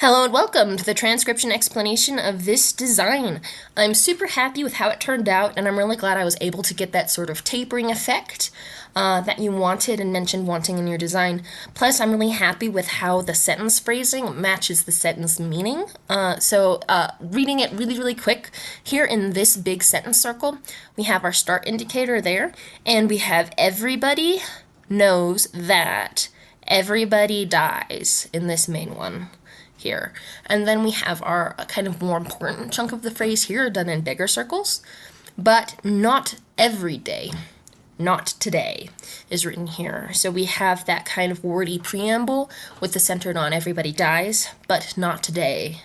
Hello and welcome to the transcription explanation of this design. I'm super happy with how it turned out, and I'm really glad I was able to get that sort of tapering effect that you wanted and mentioned wanting in your design. Plus, I'm really happy with how the sentence phrasing matches the sentence meaning. Reading it really quick, here in this big sentence circle, we have our start indicator there, and we have everybody knows that everybody dies in this main one here. And then we have our kind of more important chunk of the phrase here done in bigger circles, but not every day, not today is written here. So we have that kind of wordy preamble with the centered on everybody dies, but not today.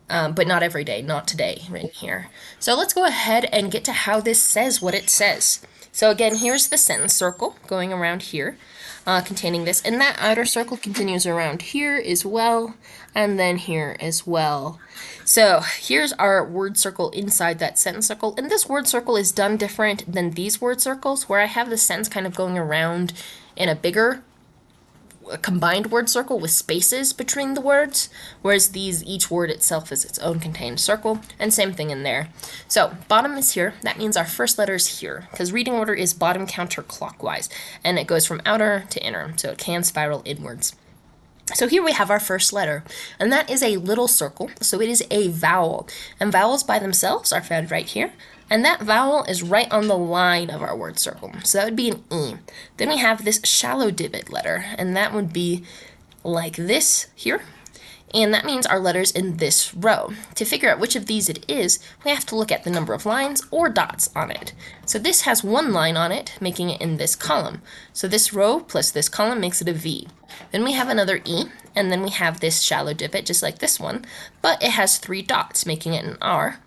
But not every day, not today, written here. So let's go ahead and get to how this says what it says. So again, here's the sentence circle going around here, containing this, and that outer circle continues around here as well, and then here as well. So here's our word circle inside that sentence circle, and this word circle is done different than these word circles, where I have the sentence kind of going around in a bigger combined word circle with spaces between the words, whereas each word itself is its own contained circle, and same thing in there. So bottom is here, that means our first letter is here, because reading order is bottom counterclockwise, and it goes from outer to inner, so it can spiral inwards. So here we have our first letter, and that is a little circle, so it is a vowel, and vowels by themselves are found right here, and that vowel is right on the line of our word circle, so that would be an E. Then we have this shallow divot letter, and that would be like this here, and that means our letter's in this row. To figure out which of these it is, we have to look at the number of lines or dots on it. So this has one line on it, making it in this column. So this row plus this column makes it a V. Then we have another E, and then we have this shallow divot, just like this one, but it has 3 dots, making it an R.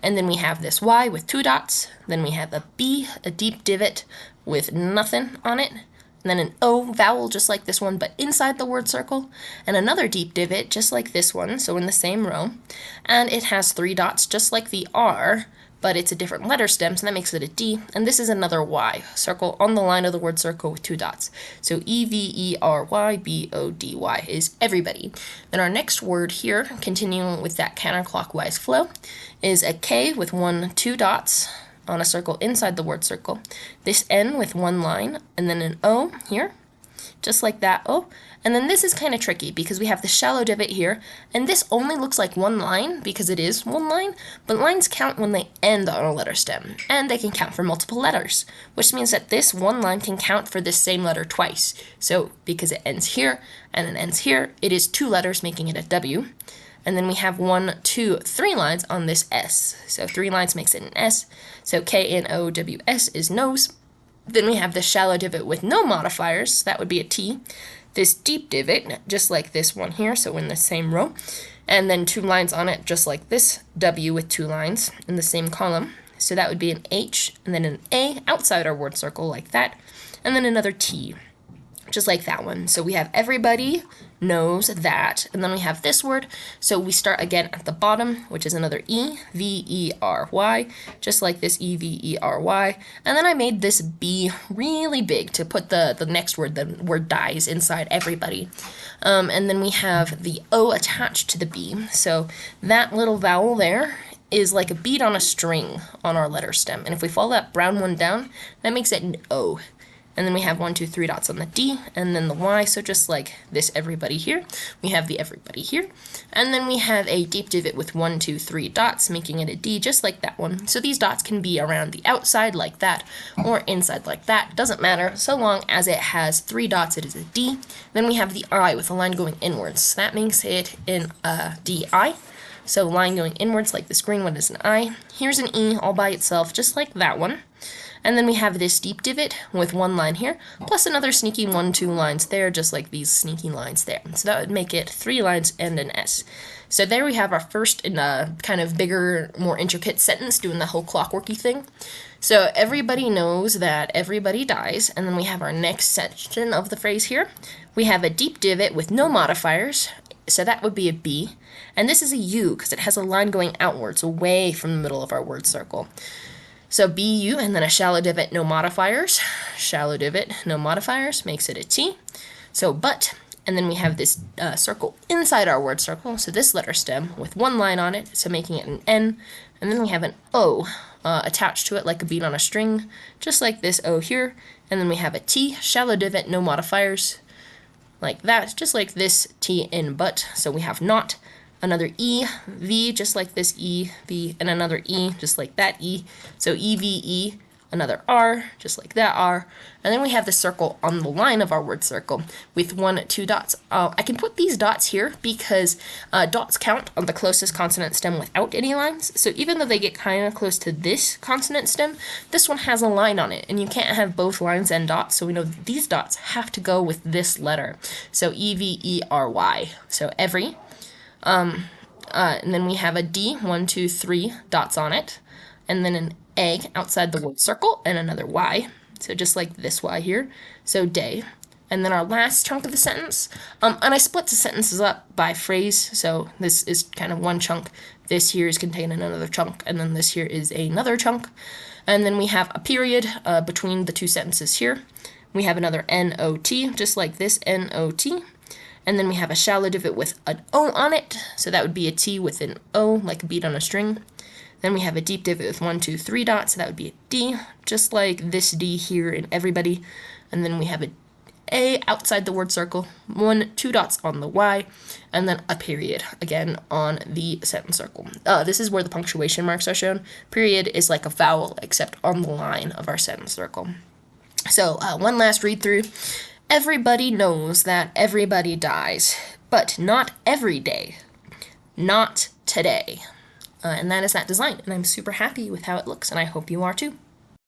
And then we have this Y with 2 dots. Then we have a B, a deep divot with nothing on it. And then an O vowel just like this one, but inside the word circle. And another deep divot just like this one, so in the same row. And it has 3 dots just like the R, but it's a different letter stem, so that makes it a D. And this is another Y, circle on the line of the word circle with 2 dots. So EVERYBODY is everybody. Then our next word here, continuing with that counterclockwise flow, is a K with 2 dots on a circle inside the word circle. This N with 1 line, and then an O here, just like that O. And then this is kind of tricky because we have the shallow divot here, and this only looks like 1 line because it is 1 line, but lines count when they end on a letter stem, and they can count for multiple letters, which means that this 1 line can count for this same letter twice. So because it ends here and it ends here, it is 2 letters, making it a W. And then we have 1, 2, 3 lines on this S. So 3 lines makes it an S. So KNOWS is nose. Then we have the shallow divot with no modifiers. So that would be a T. This deep divot, just like this one here, so in the same row. And then 2 lines on it, just like this W with 2 lines in the same column. So that would be an H, and then an A outside our word circle like that. And then another T, just like that one. So we have everybody knows that, and then we have this word. So we start again at the bottom, which is another E, V-E-R-Y, just like this E-V-E-R-Y. And then I made this B really big to put the next word, the word dies, inside everybody. And then we have the O attached to the B. So that little vowel there is like a bead on a string on our letter stem. And if we follow that brown one down, that makes it an O. And then we have 1, 2, 3 dots on the D, and then the Y, so just like this everybody here, we have the everybody here. And then we have a deep divot with 1, 2, 3 dots, making it a D, just like that one. So these dots can be around the outside like that, or inside like that, doesn't matter, so long as it has 3 dots, it is a D. Then we have the I with a line going inwards, so that makes it an DI. So line going inwards like this green one is an I. Here's an E all by itself, just like that one. And then we have this deep divot with 1 line here, plus another sneaky 1, 2 lines there, just like these sneaky lines there. So that would make it 3 lines and an S. So there we have our first in a kind of bigger, more intricate sentence doing the whole clockworky thing. So everybody knows that everybody dies, and then we have our next section of the phrase here. We have a deep divot with no modifiers, so that would be a B. And this is a U because it has a line going outwards, away from the middle of our word circle. So BU, and then a shallow divot, no modifiers. Shallow divot, no modifiers, makes it a T. So but And then we have this circle inside our word circle, so this letter stem with one line on it, so making it an N. And then we have an O attached to it like a bead on a string, just like this O here. And then we have a T, shallow divot, no modifiers, like that, just like this T in but. So we have not, another E, V, just like this E, V, and another E, just like that E. So E, V, E, another R, just like that R. And then we have the circle on the line of our word circle with 1, 2 dots. I can put these dots here because dots count on the closest consonant stem without any lines. So even though they get kind of close to this consonant stem, this one has a line on it, and you can't have both lines and dots, so we know that these dots have to go with this letter. So E-V-E-R-Y, so every. And then we have a D, 1, 2, 3 dots on it, and then an A outside the word circle, and another Y, so just like this Y here, so day. And then our last chunk of the sentence, and I split the sentences up by phrase, so this is kind of one chunk, this here is contained in another chunk, and then this here is another chunk. And then we have a period between the two sentences here. We have another N-O-T, just like this, N-O-T. And then we have a shallow divot with an O on it, so that would be a T with an O, like a bead on a string. Then we have a deep divot with 1, 2, 3 dots, so that would be a D, just like this D here in everybody. And then we have A outside the word circle, 1, 2 dots on the Y, and then a period, again, on the sentence circle. This is where the punctuation marks are shown. Period is like a vowel, except on the line of our sentence circle. So one last read through. Everybody knows that everybody dies, but not every day. Not today. And that is that design, and I'm super happy with how it looks, and I hope you are too.